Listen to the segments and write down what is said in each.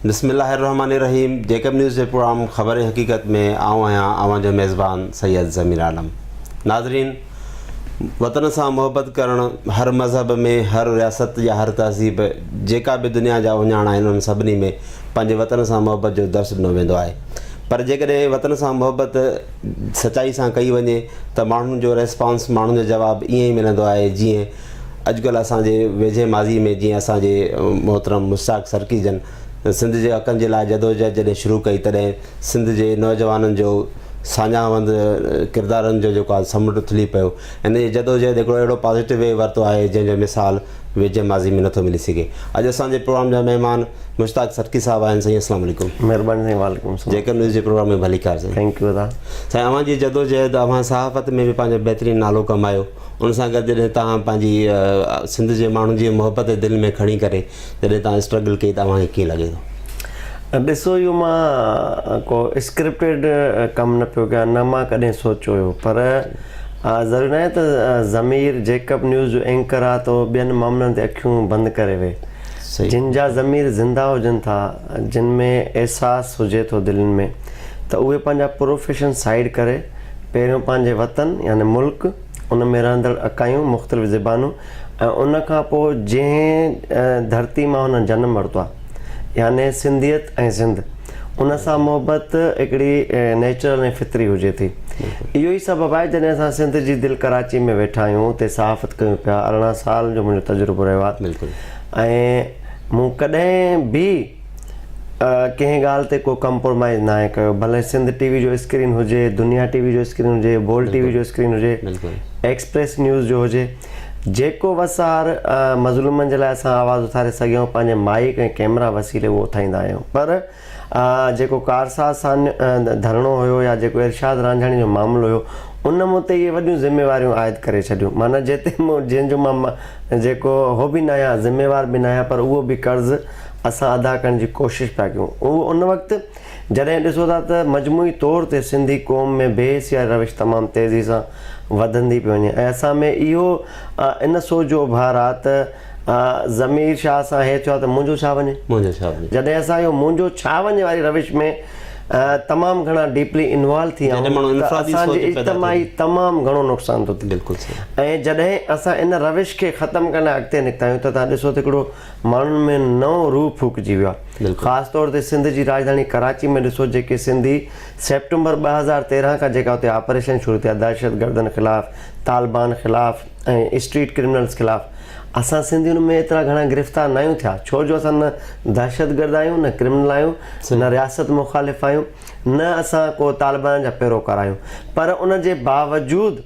बिस्मिल्लाहिर्रहमानिर्रहीम। Jacob news के programme ख़बर हकीकत में आऊँ आहियां आवां जो मेज़बान सैयद ज़मीर आलम। नाज़रीन, वतन से मोहब्बत करण हर मज़हब में, हर रियासत या हर तहज़ीब जेका भी दुनिया जा उञाण आहिनि उन सभिनी में पंहिंजे वतन से मोहब्बत जो दर्स ॾिनो वेंदो आहे। पर जेकॾहिं वतन से मोहब्बत सचाई से कई वञे त माण्हुनि जो रेस्पॉन्स, माण्हुनि जो जवाब ईअं ई मिलंदो आहे जीअं अॼुकल्ह असांजे वेझे माज़ी में जीअं असांजे मोहतरम मुश्ताक सरकी जन सिंध जे हक़नि जे लाइ जदोजहद जॾहिं शुरू कई तॾहिं सिंध जे नौजवाननि जो साञावंद किरदारनि जो जेको आहे समुंड उथली पियो। हिन जी जदोजहद हिकिड़ो अहिड़ो पॉज़िटिव वे वरितो आहे जंहिंजो मिसाल वेझे माज़ी में नथो मिली सघे। अॼु असांजे प्रोग्राम जा महिमान मुश्ताक सरकी साहब आहिनि। साईं अस्सलाम वालेकुम। महिरबानी साईं। वालेकुम सलाम। जेकर न्यूज़ जे प्रोग्राम में भली कार साईं। थैंक यू साईं। अव्हां जी जदोजहद, अव्हां सहाफ़त में भी पंहिंजो बहितरीनु नालो कमायो, उन सां गॾु जॾहिं तव्हां पंहिंजी सिंध जे माण्हुनि जी मोहब्बत दिलि में खणी करे जॾहिं तव्हां स्ट्रगल कई, तव्हांखे कीअं लॻे थो? ॾिसो, इहो मां को स्क्रिप्टेड कमु न पियो कयां, न मां कॾहिं सोचियो हुयो। पर ज़रूरी न आहे त ज़मीर जेकब न्यूज़ जो एंकर आहे त ॿियनि मामलनि ते अखियूं बंदि करे वेहे। जिन जा ज़मीर ज़िंदा हुजनि था, जिन में अहसासु हुजे थो दिलनि में, त उहे पंहिंजा प्रोफेशन साइड करे पहिरियों पंहिंजे वतन यानी मुल्क, उन में रहंदड़ अकायूं मुख़्तलिफ़ ज़बानूं, ऐं उन खां पोइ जंहिं धरती मां हुन जनमु वरितो आहे यानी सिंधियत ऐं सिंध, उन सां मोहबत हिकिड़ी नेचुरल ऐं फितरी हुजे थी। इहो ई सबबु आहे जॾहिं असां सिंध जी दिलि कराची में वेठा आहियूं, उते सहाफ़त कयूं पिया। 18 साल जो मुंहिंजो तजुर्बो रहियो आहे। बिल्कुलु। ऐं मूं कॾहिं बि कंहिं ॻाल्हि ते को कंप्रोमाइज़ न आहे कयो, भले सिंध टीवी जो स्क्रीन हुजे, दुनिया टीवी जो स्क्रीन हुजे, बोल टीवी जो स्क्रीन हुजे, एक्सप्रेस न्यूज़ जो हुजे, जेको वसार मज़लूमनि जे लाइ असां आवाज़ु उथारे सघूं पंहिंजे माइक ऐं कैमरा वसीले उहो उथाईंदा आहियूं। पर जेको कारसाज़ सां धरणो हुयो या जेको इरशाद रांझाणी जो मामिलो हुयो, उन मूं ते इहे वॾियूं ज़िम्मेवारियूं आयद करे छॾियूं। माना जिते मूं जंहिंजो मां जेको हो बि न आहियां, ज़िम्मेवार बि न आहियां, पर उहो बि कर्ज़ु असां अदा करण जी कोशिशि पिया कयूं। उहो उन वक़्तु जॾहिं ॾिसो था त मजमूई तौर ते सिंधी क़ौम में बेहसिया रविश तमामु तेज़ी सां वधंदी पई वञे, ऐं असां में इहो इन सोचो भार आहे त ज़मीर शाह सां हे चयो त मुंहिंजो छा वञे, मुंहिंजो छा वञे। जॾहिं असां इहो मुंहिंजो छा वञे वारी रविश में तमामु घणा डीपली इन्वॉल्व थी विया, असांजे इज्तमाही तमामु घणो नुक़सानु थो थिए। बिल्कुलु। ऐं जॾहिं असां इन रविश खे ख़तमु करण लाइ अॻिते निकिता आहियूं त तव्हां ॾिसो त हिकिड़ो माण्हुनि में नओं रूह फूकिजी वियो आहे। ख़ासि तौर ते सिंध जी राजधानी कराची में ॾिसो, जेके सिंधी सेप्टेंबर 2013 खां जेका हुते ऑपरेशन शुरू थिया दहशतगर्दनि ख़िलाफ़ु, तालिबान ख़िलाफ़ु ऐं स्ट्रीट क्रिमिनल्स ख़िलाफ़ु, असां सिंधियुनि में एतिरा घणा गिरफ़्तार न आहियूं थिया, छो जो असां न दहशतगर्द आहियूं, न क्रिमिनल आहियूं, न रियासत मुख़ालिफ़ आहियूं, न असां को तालिबान जा पैरोकार आहियूं। पर उन जे बावजूदि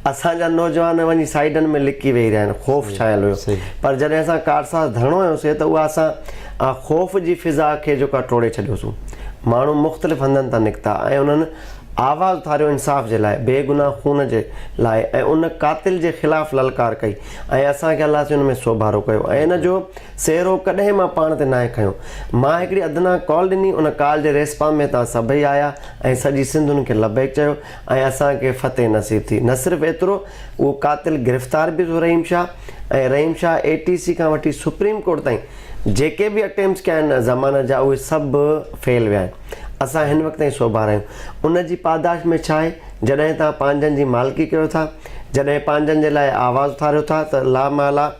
असांजा नौजवान वञी साइडनि में लिकी वेही रहिया आहिनि, ख़ौफ़ छायल हुयो। पर जॾहिं असां कारसाज़ धरणो हुयोसीं त उहा असां ख़ौफ़ जी फिज़ा खे जेका टोड़े छॾियोसीं। माण्हू मुख़्तलिफ़ हंधनि तां निकिता ऐं उन्हनि आवाज़ु उथारियो इंसाफ़ जे लाइ, बेगुनाह खून जे लाइ, ऐं उन कातिल जे ख़िलाफ़ु ललकार कई, ऐं असांखे अलाह से उन में सोभारो कयो। ऐं इन जो सेहरो कॾहिं मां पाण ते न आहे खयो। मां हिकिड़ी अदना कॉल ॾिनी, उन कॉल जे रेस्पॉन्स में तव्हां सभई आया ऐं सॼी सिंध उनखे लबैक चयो ऐं असांखे फतेह नसीब थी। न सिर्फ़ु एतिरो, उहो कातिल गिरफ़्तार बि थियो रहीम शाह, ऐं रहीम शाह ATC खां वठी सुप्रीम कोर्ट ताईं जेके बि अटैम्प्ट्स कया आहिनि ज़मानत जा, उहे सभु फेल विया आहिनि। असां हिन वक़्त ताईं सोभार आहियूं। उन जी पादाश में छा आहे, जॾहिं तव्हां पंहिंजनि जी मालिकी कयो था, जॾहिं पंहिंजनि जे लाइ आवाज़ु उथारियो था, त लामाला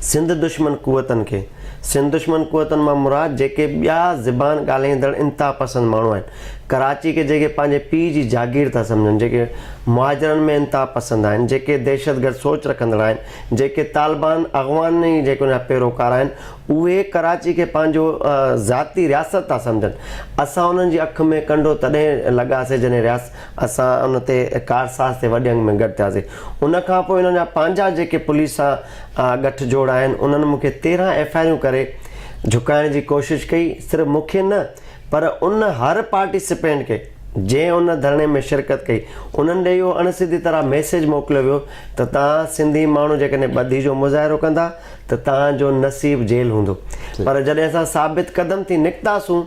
सिंध दुश्मन क़ुवतनि खे, सिंध दुश्मन क़ुवतनि मां मुराद जेके ॿिया ज़बान ॻाल्हाईंदड़ इंतिहा पसंदि माण्हू आहिनि, कराची खे जेके पंहिंजे पीउ जी जागीर था सम्झनि, जेके मुहाजिरनि में इंतिहा पसंदि आहिनि, जेके दहशतगर्द सोच रखंदड़ आहिनि, जेके तालिबान अॻवानी जेके उनजा पैरोकार आहिनि, उहे कराची खे पंहिंजो ज़ाती रियासत था सम्झनि। असां उन्हनि जी अखि में कंडो तॾहिं लॻासीं जॾहिं असां उन ते कारसाज़ ते वॾे अंग में गॾु थियासीं। उन खां पोइ इन्हनि जा पंहिंजा जेके पुलिस सां गठजोड़ आहिनि, उन्हनि मूंखे 13 FIR करे झुकाइण जी कोशिशि कई। सिर्फ़ु मूंखे न, पर उन हर पार्टिसिपेंट खे जंहिं उन धरणे में शिरकत कई, उन्हनि ॾे इहो अणसिधी तरह मैसेज मोकिलियो वियो त तव्हां सिंधी माण्हू जेकॾहिं ॿधी जो मुज़ाहिरो कंदा त तव्हांजो नसीब जेल हूंदो। पर जॾहिं असां साबित क़दम थी निकितासीं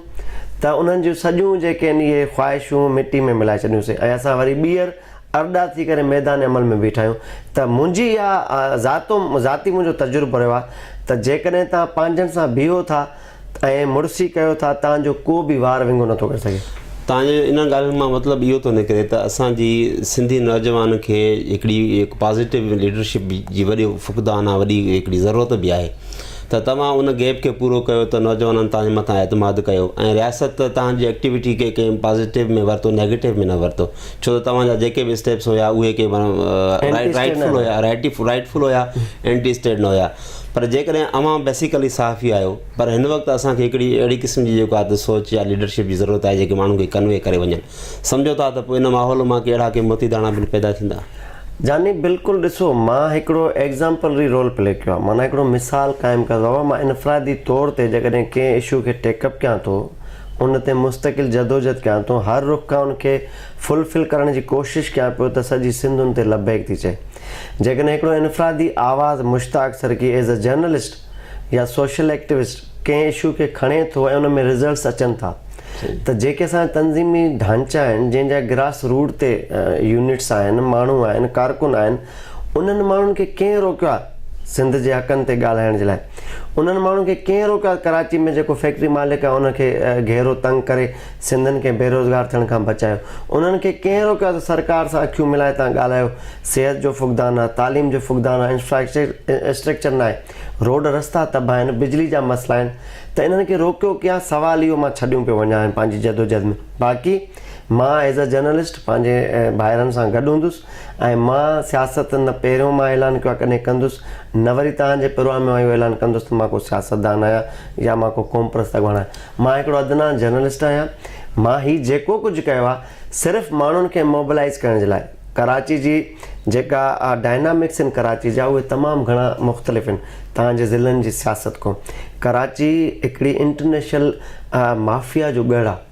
त उन्हनि जूं सॼियूं जेके आहिनि इहे ख़्वाहिशूं मिटी में मिलाए छॾियूंसीं, ऐं असां वरी ॿीहर अरड़ा थी करे मैदान अमल में बीठा आहियूं। त मुंहिंजी इहा ज़ाती मुंहिंजो तजुर्बो रहियो आहे त जेकॾहिं तव्हां पंहिंजनि सां बीहो था ऐं मुड़ुसी कयो था, तव्हांजो को बि वार विंगो नथो करे सघे। तव्हांजे इन ॻाल्हियुनि मां मतिलबु इहो थो निकिरे त असांजी सिंधी नौजवान खे हिकिड़ी पॉज़िटिव लीडरशिप जी वॾी फुक़दान आहे, वॾी हिकिड़ी ज़रूरत बि आहे त तव्हां उन गैप खे पूरो कयो त नौजवाननि तव्हांजे मथां एतमाद कयो ऐं रियासत तव्हांजी एक्टिविटी खे कंहिं पॉज़िटिव में वरितो, नेगेटिव में न वरितो, छो त तव्हांजा जेके बि स्टेप्स हुया उहे के राइटफुल हुया, एंटी स्टेट न हुया। पर जेकॾहिं अवां बेसिकली साफ़ी आहियो, पर हिन वक़्तु असांखे हिकिड़ी अहिड़ी क़िस्म जी जेको आहे त सोच या लीडरशिप जी ज़रूरत आहे जेके माण्हुनि खे कन्वे करे वञनि। सम्झो था त पोइ इन माहौल मां कहिड़ा के मोती दाणा बि पैदा थींदा। जानी बिल्कुलु, ॾिसो मां हिकिड़ो एग्ज़ाम्पलरी रोल प्ले कयो आहे, माना हिकिड़ो मिसाल क़ाइमु कंदो आहे। मां इनफ़रादी तौर ते जॾहिं कंहिं इशू खे टेकअप कयां थो, उन ते मुस्तक़िल जदोजहद कयां थो, हर रुख खां उनखे फुलफिल करण जी कोशिशि कयां पियो त सॼी सिंध उन ते लबैक थी चए। जेकॾहिं हिकिड़ो इनफ़रादी आवाज़ मुश्ताक सरकी एज़ अ जर्नलिस्ट या सोशल एक्टिविस्ट कंहिं इशू खे खणे थो ऐं उन में रिज़ल्ट्स अचनि था, त जेके असांजा तंज़ीमी ढांचा आहिनि, जंहिंजा ग्रास रूट ते यूनिट्स आहिनि, माण्हू आहिनि, कारकुन आहिनि, उन्हनि माण्हुनि खे कंहिं रोकियो आहे सिंध जे हक़नि ते ॻाल्हाइण जे लाइ? उन्हनि माण्हुनि खे कंहिं रोकियो आहे? कराची में जेको फैक्ट्री मालिक आहे उनखे घेरो तंग करे सिंधियुनि खे बेरोज़गार थियण खां बचायो? उन्हनि खे कंहिं रोकियो आहे त सरकार सां अखियूं मिलाए तव्हां ॻाल्हायो? सिहत जो फुक़दान आहे, तालीम जो फुक़दान आहे, इंफ्रास्ट्रक्चर न आहे, रोड रस्ता तबाह आहिनि, बिजली जा मसइला आहिनि, त इन्हनि खे रोकियो कयां? सवाल इहो मां छॾियूं पियो वञा पंहिंजी जदोजहद में। बाक़ी मां एज़ अ जर्नलिस्ट पंहिंजे भाइरनि सां गॾु हूंदुसि ऐं मां सियासत न पहिरियों मां ऐलान कयो आहे, कॾहिं कंदुसि न, वरी तव्हांजे प्रोग्राम में इहो ऐलान कंदुसि त मां को सियासतदान आहियां या मां को क़ौम परस्त अॻवान आहियां। मां हिकिड़ो अदना जर्नलिस्ट आहियां। मां हीउ जेको कुझु कयो आहे सिर्फ़ु माण्हुनि खे मोबिलाइज़ करण जे लाइ। कराची जी जेका डायनामिक्स आहिनि कराची जा, उहे तमामु घणा मुख़्तलिफ़ आहिनि तव्हांजे ज़िलनि जी सियासत खां। कराची हिकिड़ी इंटरनेशनल माफ़िया जो गढ़ आहे,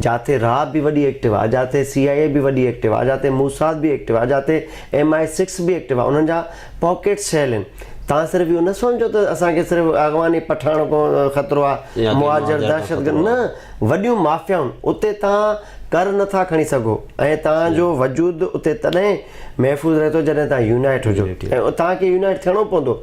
जाते रा बि वॾी एक्टिव आहे, जाते CIA बि वॾी एक्टिव आहे, जाते मूसाद बि एक्टिव आहे, जाते MI6 बि एक्टिव आहे। उन्हनि जा पॉकेट्स ठहियल आहिनि। तव्हां सिर्फ़ु इहो न सम्झो त असांखे सिर्फ़ु अॻवानी पठाण खां ख़तरो आहे, मुहाजिर दहशतगर्द न, वॾियूं माफ़ियाऊं उते तव्हां कर नथा खणी सघो ऐं तव्हांजो वजूद उते तॾहिं महफ़ूज़ रहे थो जॾहिं तव्हां यूनाइट हुजो ऐं तव्हांखे यूनाइट थियणो पवंदो।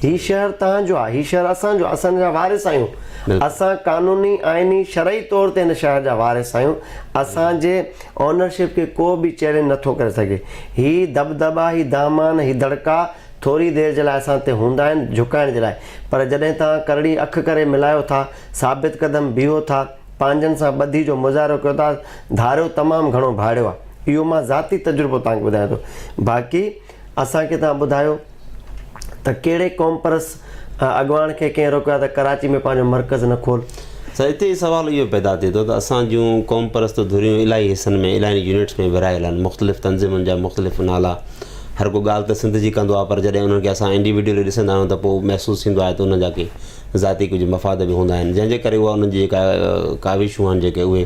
हीउ शहर तव्हांजो आहे, हीउ शहर असांजो, असांजा वारिस आहियूं, असां कानूनी आइनी शरई तौर ते हिन शहर जा वारिस आहियूं। असांजे ऑनरशिप खे को बि चैलेंज नथो करे सघे। हीउ दबदबा, हीउ दामान, हीउ धड़का थोरी देरि जे लाइ असां ते हूंदा आहिनि झुकाइण जे लाइ, पर जॾहिं तव्हां करड़ी अखि करे मिलायो था, साबित क़दम बीहो था, पंहिंजनि सां ॿधी जो मुज़ाहिरो कयो था, धारियो तमामु घणो भाड़ियो आहे। इहो मां ज़ाती तजुर्बो तव्हांखे ॿुधायां थो। बाक़ी असांखे तव्हां ॿुधायो त कहिड़े क़ौम परस्त अॻवान खे कंहिं रोकियो आहे त कराची में पंहिंजो मर्कज़ न खोल? त हिते ई सुवाल इहो पैदा थिए थो त असां जूं क़ौम परस्त धुरियूं इलाही हिसनि में, इलाही यूनिट्स में विरहायल आहिनि, मुख़्तलिफ़ तंज़ीमुनि जा मुख़्तलिफ़ नाला। हर को ॻाल्हि त सिंध जी कंदो आहे, पर जॾहिं उन्हनि खे असां इंडिविजुअली ॾिसंदा आहियूं त पोइ महसूसु थींदो आहे त उन जा के ज़ाती कुझु मफ़ाद बि हूंदा आहिनि, जंहिंजे करे उहा उन्हनि जी जेका काविशूं आहिनि जेके उहे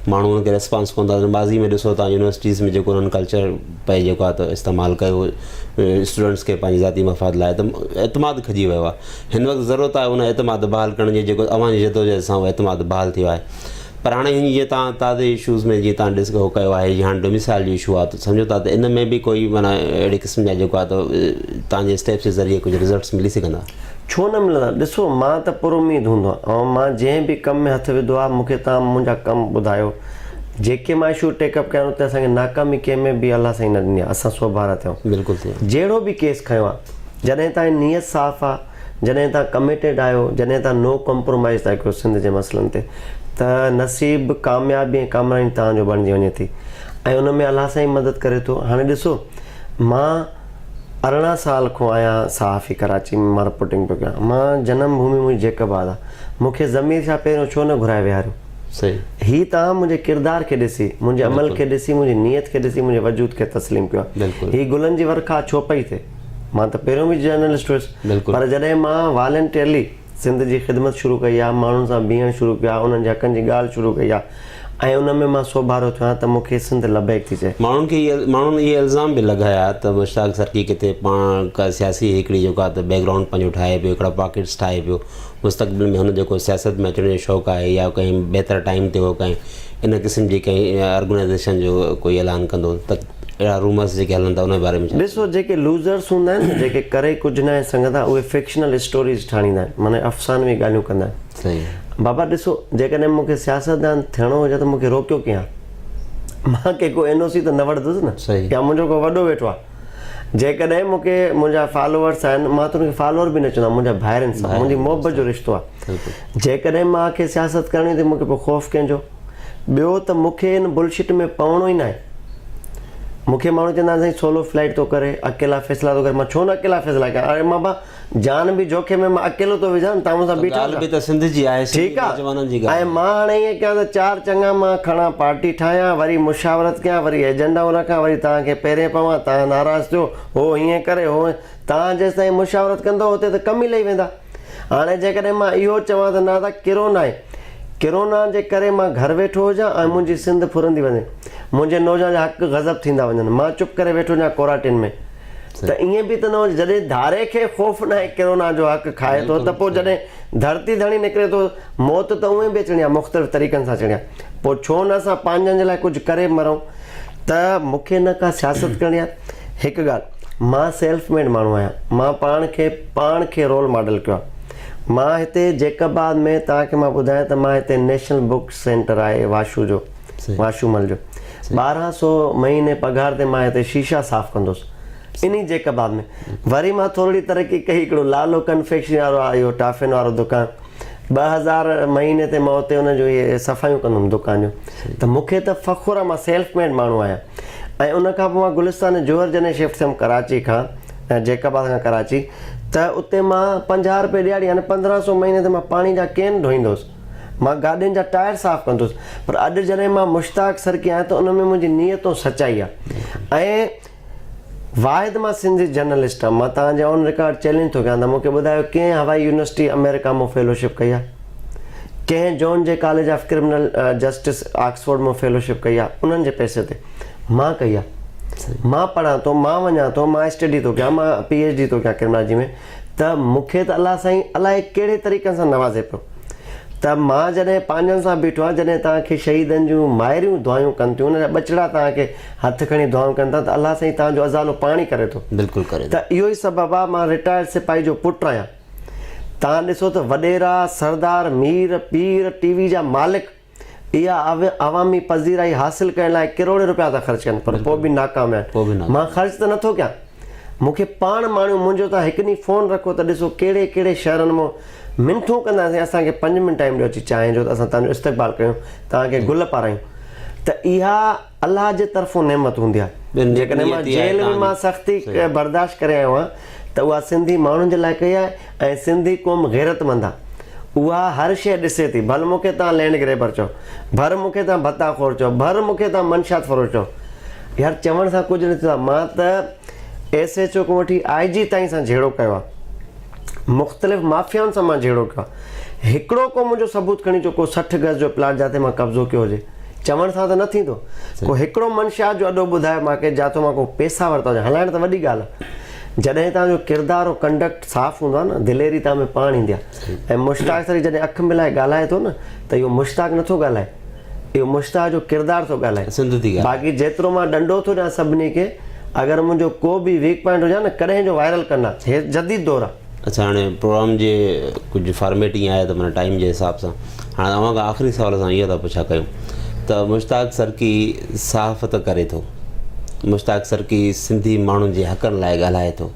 माण्हू उनखे रिस्पॉन्स कोन था। माज़ी में ॾिसो तव्हां यूनिवर्सिटीज़ में जेको उन्हनि कल्चर पए जेको आहे त इस्तेमालु कयो स्टूडेंट्स खे पंहिंजी ज़ाती मफ़ाद लाइ, त एतमाद खजी वियो आहे। हिन वक़्तु ज़रूरत आहे उन एतमाद बहाल करण जी, जेको अवांजी जदोजहद सां उहो एतमाद बहाल थियो आहे। पर हाणे जीअं तव्हां ताज़े इशूज़ में जीअं तव्हां ॾिसो कयो आहे, जीअं हाणे डोमिसाइल जो इशू आहे, त सम्झो था त इन में बि कोई माना अहिड़े क़िस्म जा जेको आहे त तव्हांजे स्टेप्स जे ज़रिए कुझु रिज़ल्ट्स मिली सघंदा? छो न मिलंदा? ॾिसो मां त पुरुमीद हूंदो आहियां ऐं मां जंहिं बि कम में हथु विधो आहे मूंखे तव्हां मुंहिंजा कम ॿुधायो। जेके मां इशू टेकअप कया उते असांखे नाकामी कंहिं में बि अलाह साईं न ॾिनी आहे, असां सोभारा थियूं। बिल्कुलु जहिड़ो बि केस खयो आहे, जॾहिं तव्हांजी नियत साफ़ आहे, जॾहिं तव्हां कमिटेड आहियो, जॾहिं तव्हां नो कॉम्प्रोमाइज़ था कयो सिंध जे मसइलनि ते, त नसीब कामयाबी ऐं कामयाबी तव्हांजो बणिजी वञे थी ऐं उन में अलाह साईं मदद करे थो। हाणे ॾिसो मां 18 साल खां आहियां सहाफ़ी, कराची में मां रिपोर्टिंग पियो कयां। मां जनम भूमि मुंहिंजी जेकबाद आहे, मूंखे ज़मीर छा पहिरियों छो न घुराए विहारियो? सही। हीअ तव्हां मुंहिंजे किरदार खे ॾिसी, मुंहिंजे अमल खे ॾिसी, मुंहिंजी नियत खे ॾिसी, मुंहिंजे वजूद खे तस्लीम कयो आहे। हीअ गुलनि जी वर्खा छो पई थिए? मां त पहिरियों बि जर्नलिस्ट हुयुसि, पर जॾहिं मां वॉलंटियरली सिंध जी ख़िदमत शुरू कई आहे, माण्हुनि सां बीहणु शुरू कयो आहे, उन्हनि जे हक़नि जी ॻाल्हि शुरू कई आहे ऐं उन में मां सोभारो थियो आहियां, त मूंखे सिंध लबैक थी चए। माण्हुनि इहे इल्ज़ाम बि लॻाया त मुश्ताक सरकी किथे पाण का सियासी हिकिड़ी जेको आहे त बैकग्राउंड पंहिंजो ठाहे पियो, हिकिड़ा पॉकेट्स ठाहे पियो, मुस्तक़बिल में हुन जेको सियासत में अचण जो शौक़ु आहे या कंहिं बहितर टाइम ते हो कंहिं इन क़िस्म जी कंहिं ऑर्गेनाइज़ेशन जो कोई ऐलान कंदो, त अहिड़ा रूमर्स जेके हलनि था उन बारे में? ॾिसो जेके लूज़र्स हूंदा आहिनि, जेके करे कुझु न सघंदा, उहे फिक्शनल स्टोरीज़ ठाहींदा आहिनि, माना अफ़सानवी ॻाल्हियूं कंदा आहिनि। बाबा ॾिसो, जेकॾहिं मूंखे सियासतदान थियणो हुजे त मूंखे रोकियो कीअं? मां कंहिंको NOC त न वठंदुसि न, सही। या मुंहिंजो को वॾो वेठो आहे, जेकॾहिं मूंखे मुंहिंजा फॉलोअर्स आहिनि, मां त उनखे फॉलोअर बि न चवंदो, मुंहिंजा भाइर आहिनि, सभु मुंहिंजी मोहबत जो रिश्तो आहे। जेकॾहिं मूंखे सियासत करणी हुई त मूंखे पोइ ख़ौफ़ कंहिंजो? ॿियो त मूंखे हिन बुलशिट में पवणो ई न आहे। मूंखे माण्हू चवंदा आहिनि साईं सोलो फ्लाइट थो करे, अकेला फ़ैसिला थो करे, मां छो न अकेला फ़ैसिला कयां? अरे मां जान बि जोखिम में मां अकेलो थो विझां, तव्हां मूंसां बीठा ॻाल्हि बि त सिंध जी आहे, ठीकु आहे। ऐं मां हाणे ईअं कयां त 4 चङा मां खणा, पार्टी ठाहियां, वरी मुशावरत कयां, वरी एजेंडाऊं रखां, वरी तव्हांखे पहिरें पवां, तव्हां नाराज़ थियो, हो हीअं करे, हो तव्हां जेसि ताईं मुशावरत कंदो हुते त कम ई लही वेंदा। हाणे जेकॾहिं मां इहो चवां त न त किरोना आहे, किरोना जे करे मां घरु वेठो हुजां ऐं मुंहिंजी सिंध फुरंदी वञे, मुंहिंजे नौजवान जा हक़ गज़ब थींदा वञनि, मां चुप करे वेठो हुजां क्वारंटीन में, त ईअं बि त न हुजे। जॾहिं धारे खे ख़ौफ़ न आहे किरोना जो हक़ खाए थो, त पोइ जॾहिं धरती धणी निकिरे थो, मौत त उहे बि अचणी आहे, मुख़्तलिफ़ तरीक़नि सां अचणी आहे, पोइ छो न असां पंहिंजनि जे लाइ कुझु करे मरूं? त मूंखे न का सियासत करणी आहे। हिकु ॻाल्हि, मां सेल्फ मेड माण्हू आहियां, मां पाण खे रोल मॉडल कयो आहे। मां हिते जैकबाद में तव्हांखे मां ॿुधायां त मां हिते नेशनल बुक सेंटर आहे वाशू जो, वाशूमल जो, 1200 महीने पघार ते मां हिते शीशा साफ़ कंदुसि इन जैकबाद में। वरी मां थोरी तरक़ी कई, हिकिड़ो लालो कन्फेक्शन वारो आहे, इहो टाफिन वारो दुकानु, 2000 महीने ते मां उते हुनजो इहे सफ़ाइयूं कंदुमि दुकान जो। त मूंखे त फ़ख़ुरु आहे, मां सेल्फ मेड माण्हू आहियां। ऐं उनखां पोइ मां गुलिस्तान जोहर जॾहिं शिफ्ट थियुमि कराची खां, जैकबाद खां कराची, त उते मां 50 रुपए ॾियारी, यानी 1500 महीने ते मां पाणी जा कैन धोईंदुसि, मां गाॾियुनि जा टायर साफ़ कंदुसि। पर अॼु जॾहिं मां मुश्ताक सरकी आहियां त उन में मुंहिंजी नियतों सचाई आहे। ऐं वाहिद मां सिंधी जर्नलिस्ट आहे, मां तव्हांजे ऑन रिकॉर्ड चैलेंज थो कयां त मूंखे ॿुधायो कंहिं हवाई यूनिवर्सिटी अमेरिका में फेलोशिप कई आहे, कंहिं John J college of criminal justice Oxford में फेलोशिप कई आहे, उन्हनि जे पैसे ते मां कई आहे। मां पढ़ां थो, मां वञां थो, मां स्टडी थो कयां, मां PhD थो कयां क्रिमिनोलॉजी में, त मूंखे त अलाह साईं अलाए कहिड़े तरीक़े सां नवाज़े पियो। त मां जॾहिं पंहिंजनि सां बीठो आहे, जॾहिं तव्हांखे शहीदनि जूं मायरियूं दुआयूं कनि थियूं, उन जा बचड़ा तव्हांखे हथु खणी दुआऊं कनि था, त अलाह साईं तव्हांजो अज़ालो पाणी करे थो। बिल्कुलु करे। त इहो ई सबबु आहे, मां रिटायर्ड सिपाही जो पुटु आहियां। तव्हां ॾिसो त वॾेरा, सरदार, मीर, पीर, TV जा मालिक इहा अवामी पज़ीराई हासिल करण लाइ करोड़ रुपया था ख़र्च कनि, पर पोइ बि नाकाम आहिनि। मां ख़र्च त नथो कयां, मूंखे पाण माण्हू मुंहिंजो तव्हां हिकु ॾींहुं फ़ोन रखो त ॾिसो कहिड़े कहिड़े शहरनि मां मिंटूं कंदासीं, असांखे 5 मिंट टाइम ॾियो अची चांहि जो, त असां तव्हांजो इस्तक़बाल कयूं, तव्हांखे गुल पारायूं। त इहा अलाह जे तरफ़ां नेमत हूंदी आहे। जेकॾहिं मां जेल में मां सख़्ती बर्दाश्त करे आयो आहियां त उहा सिंधी माण्हुनि जे लाइ कई आहे। ऐं सिंधी क़ौम गैरतमंद आहे, उहा हर शइ ॾिसे थी। भले मूंखे तव्हां लैंड ग्रेबर चओ, भर मूंखे तव्हां भत्ताखोर चओ, भर मूंखे तव्हां मंशात फरोश चओ, यार चवण सां कुझु न थींदो आहे। मां त SHO खां वठी IG ताईं सां जहिड़ो कयो आहे, मुख़्तलिफ़ माफ़ियाउनि सां मां जहिड़ो कयो आहे। हिकिड़ो को मुंहिंजो सबूत खणी चो, को 60 गज़ जो प्लाट जिते मां कब्ज़ो कयो हुजे, चवण सां त न थींदो। को हिकिड़ो मंशात जो अॾो ॿुधायो मूंखे जिथां मां को पैसा वरिता हुजे, हलाइण त वॾी ॻाल्हि आहे। जॾहिं तव्हांजो किरदारु ऐं कंडक्ट साफ़ु हूंदो आहे न, दिलेरी तव्हां में पाण ईंदी आहे। ऐं मुश्ताक सरी जॾहिं अखि मिलाए ॻाल्हाए थो न, त इहो मुश्ताक नथो ॻाल्हाए, इहो मुश्ताक जो किरदारु थो ॻाल्हाए। बाक़ी जेतिरो मां डंडो थो ॾियां सभिनी खे, अगरि मुंहिंजो को बि वीक पॉइंट हुजे न, कॾहिं जो वायरल कंदा, हे जदीद दौर आहे। अच्छा, हाणे प्रोग्राम जे कुझु फॉर्मेट ईअं आहे त माना टाइम जे हिसाब सां हाणे तव्हां खां आख़िरी सवाल सां इहो था पुछा कयूं त मुश्ताक सरकी साफ़ त करे थो, मुश्ताक सरकी सिंधी माण्हुनि जे हक़नि लाइ ॻाल्हाए थो,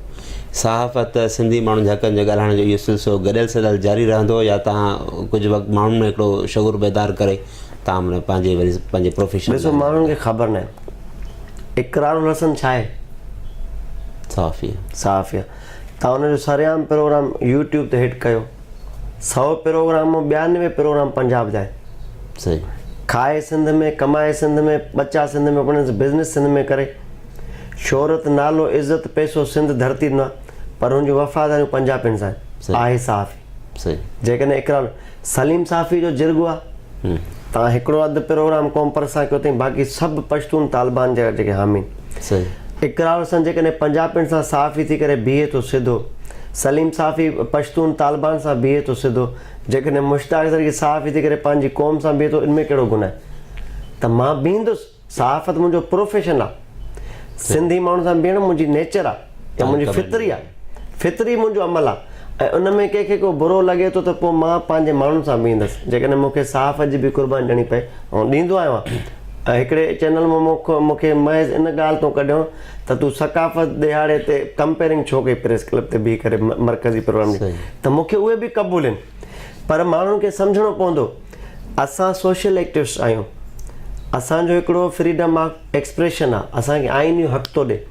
साफ़ त सिंधी माण्हुनि जे हक़नि जे ॻाल्हाइण जो इहो सिलसिलो गॾियल सॾियल जारी रहंदो, या तव्हां कुझु वक़्तु माण्हुनि में हिकिड़ो शगुर बेदार करे तव्हां माना पंहिंजे प्रोफेशन? ॾिसो, माण्हुनि खे ख़बर न आहे इक़रारुल हसन छा आहे। साफ़ आहे, साफ़ आहे। तव्हां हुनजो सरेआम प्रोग्राम YouTube ते हिट कयो, 100 प्रोग्राम 92 प्रोग्राम पंजाब जा आहे। सही। खाए सिंध में, कमाए सिंध में, बचा सिंध में, अपने बिज़नेस सिंध में करे, शोहरत, नालो, इज़त, पैसो सिंध धरती न, पर हुनजी वफ़ादारियूं पंजाबियुनि सां आहे। साफ़ी। सही। जेकॾहिं इक़रार सलीम साफ़ी जो जिरगो आहे, तव्हां हिकिड़ो अधु प्रोग्राम क़ौम पर सां कयो अथई, बाक़ी सभु पश्तून तालिबान जा जेके हामी। सही। इक़रार सां जेकॾहिं पंजाबियुनि सां साफ़ी थी करे बीहे थो सिधो, सलीम साफ़ी पश्तून तालिबान सां बीहे थो सिधो, जेकॾहिं मुश्ताक ज़रिए साफ़ी थी करे पंहिंजी क़ौम सां बीहे थो, इनमें कहिड़ो गुनाह आहे? त मां बीहंदुसि, सहाफ़त मुंहिंजो प्रोफेशन आहे, सिंधी माण्हुनि सां बीहण मुंहिंजी नेचर आहे, या मुंहिंजी फितरी आहे, फितरी मुंहिंजो अमल आहे। ऐं उन में कंहिंखे को बुरो लॻे थो त पोइ मां पंहिंजे माण्हुनि सां बीहंदुसि जेकॾहिं मूंखे साफ़ जी बि क़ुर्बानी ॾियणी पए ऐं ॾींदो आहियां। ऐं हिकिड़े चैनल में मूंखे महज़ इन ॻाल्हि तो कढियो त तूं सकाफ़त दिहाड़े ते कंपेयरिंग छो कई प्रेस क्लब ते बीह करे मरकज़ी प्रोग्राम जी, त मूंखे उहे बि क़बूल आहिनि, पर माण्हुनि खे सम्झणो पवंदो असां सोशल एक्टिविस्ट आहियूं, असांजो हिकिड़ो फ्रीडम ऑफ एक्सप्रेशन आहे, असांखे आइन जो हक़ थो ॾिए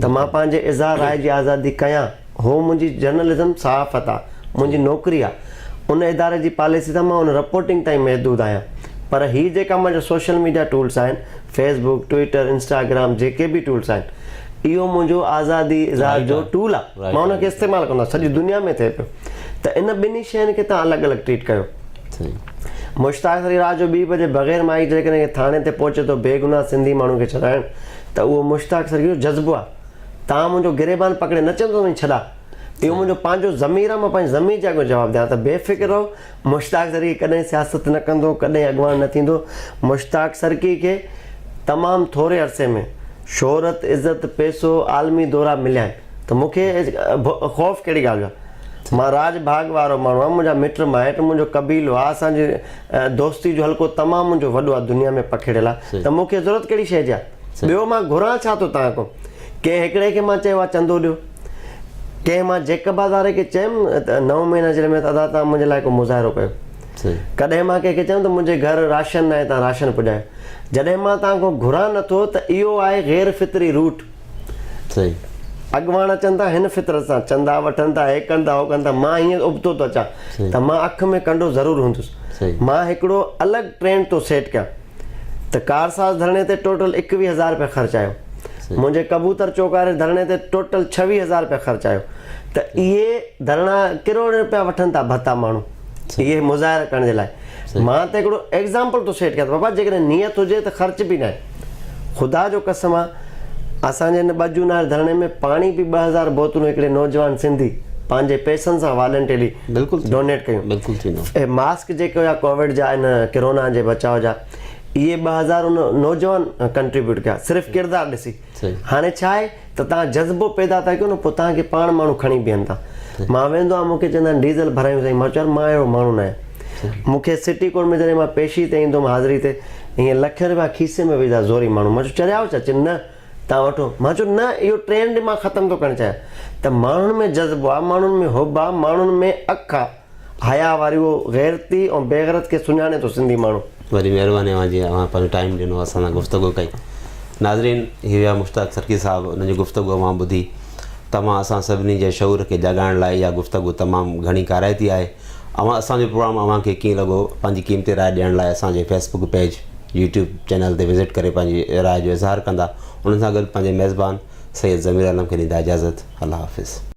त मां पंहिंजे इज़हार राय जी आज़ादी कयां। हो मुंहिंजी जर्नलिज़म सहाफ़त आहे, मुंहिंजी नौकिरी आहे, उन इदारे जी पॉलिसी त मां उन रिपोर्टिंग ताईं महदूद आहियां। पर हीअ जेका मुंहिंजा सोशल मीडिया टूल्स आहिनि, फेसबुक, ट्विटर, इंस्टाग्राम, जेके बि टूल्स आहिनि, इहो मुंहिंजो आज़ादी इज़हार जो टूल आहे, मां उनखे इस्तेमालु कंदो आहियां, सॼी दुनिया में थिए पियो। त इन ॿिन्ही शयुनि खे तव्हां अलॻि अलॻि ट्रीट कयो। मुश्ताक सरी रात जो 2 बजे बग़ैर माई जेकॾहिं थाणे ते पहुचे थो बेगुनाह सिंधी माण्हू खे छॾाइण, त उहो मुश्ताक सरी जो जज़्बो आहे। तव्हां मुंहिंजो गिरेबान पकड़े न चवंदो वञी छॾा, इहो मुंहिंजो पंहिंजो ज़मीर आहे, मां पंहिंजी ज़मीर जा जवाबु ॾियां त बेफ़िक्र रहो। मुश्ताक सरकी कॾहिं सियासत न कंदो, कॾहिं अॻवान न थींदो। मुश्ताक सरकी खे तमामु थोरे अरसे में शोहरत, इज़त, पैसो, आलमी दौरा मिलिया आहिनि, त मूंखे ख़ौफ़ कहिड़ी ॻाल्हि आहे। मां राज भाग वारो माण्हू आहियां, मुंहिंजा मिट माइट, मुंहिंजो कबीलो आहे, असांजे दोस्ती जो हल्को तमामु मुंहिंजो वॾो आहे, दुनिया में पखिड़ियल आहे, त मूंखे ज़रूरत कहिड़ी शइ जी आहे। ॿियो मां घुरां छा थो तव्हां खां? कंहिं हिकिड़े खे मां चयो आहे चंदो ॾियो, कंहिं मां जेकबाज़ारे खे चयुमि त 9 महीना जे में अदा तव्हां मुंहिंजे लाइ को मुज़ाहिरो कयो। कॾहिं मां कंहिंखे चयुमि त मुंहिंजे घर राशन न आहे, तव्हां राशन पुॼायो। जॾहिं मां तव्हां खां घुरां नथो त इहो आहे गैर फितरी रूट। अॻवान अचनि था हिन फितरत सां, चंदा वठनि था, हे कनि था, हो कनि था, मां हीअं उबतो थो अचां त मां अखि में कंडो ज़रूरु हूंदुसि। मां हिकिड़ो अलॻि ट्रेंड थो सेट कयां त कारसाज़ धरणे ते टोटल 21,000 रुपया ख़र्चु आयो, मुंहिंजे कबूतर चौकारे धरणे ते टोटल 26,000 रुपया ख़र्चु आयो। त इहे धरणा किरोड़ रुपया वठनि था भत्ता माण्हू, इहे मुज़ाहिरा करण जे लाइ। मां त हिकिड़ो एग्ज़ाम्पल थो सेट कयां त बाबा जेकॾहिं नियत हुजे त ख़र्च बि न आहे। ख़ुदा जो कसम आहे, असांजे हिन बजूनार धरणे में पाणी बि 2000 बोतलूं हिकिड़े नौजवान सिंधी पंहिंजे पैसनि सां वॉलंटियरली डोनेट कयूं। ऐं मास्क जेके हुया कोविड जा, इन कोरोना जे बचाव जा, इहे 2000 उन नौजवान कंट्रीब्यूट कया, सिर्फ़ु किरदारु ॾिसी। हाणे छा आहे त तव्हां जज़्बो पैदा था कयो न, पोइ तव्हांखे पाण माण्हू खणी बीहनि था। मां वेंदो आहियां, मूंखे चवंदा आहिनि डीज़ल भरायूं साईं, मां चवां मां अहिड़ो माण्हू न आहियां। मूंखे सिटी कोर्ट में जॾहिं मां पेशी ते ईंदुमि हाज़िरी ते, हीअं लख रुपया खीसे में विधा ज़ोरी माण्हू, मां चयो चरियाओ छा? चयो न तव्हां वठो। मां चयो न, इहो ट्रेंड मां ख़तमु थो करणु चाहियां त माण्हुनि में जज़्बो आहे, माण्हुनि में हुब आहे, माण्हुनि में अखि आहे, हया वारी उहो गैरती ऐं बेगैरत खे सुञाणे थो सिंधी माण्हू। वॾी महिरबानी आहे जी, अव्हां पंहिंजो टाइम ॾिनो, असां सां गुफ़्तगू कई। नाज़रीन, हीअ हुआ मुश्ताक सरकी साहिबु, उन्हनि जी गुफ़्तगू मां ॿुधी। तव्हां असां सभिनी जे शऊर खे जॻाइण लाइ इहा गुफ़्तगू तमामु घणी काराइती आहे। असांजो प्रोग्राम अव्हांखे कीअं लॻो, पंहिंजी क़ीमती राय ॾियण लाइ असांजे फेसबुक पेज, यूट्यूब चैनल ते विज़िट करे पंहिंजी राय जो इज़हार कंदा। उन सां गॾु पंहिंजे मेज़बान सैयद ज़मीर आलम खे ॾींदा इजाज़त। अल्लाह हाफ़िज़।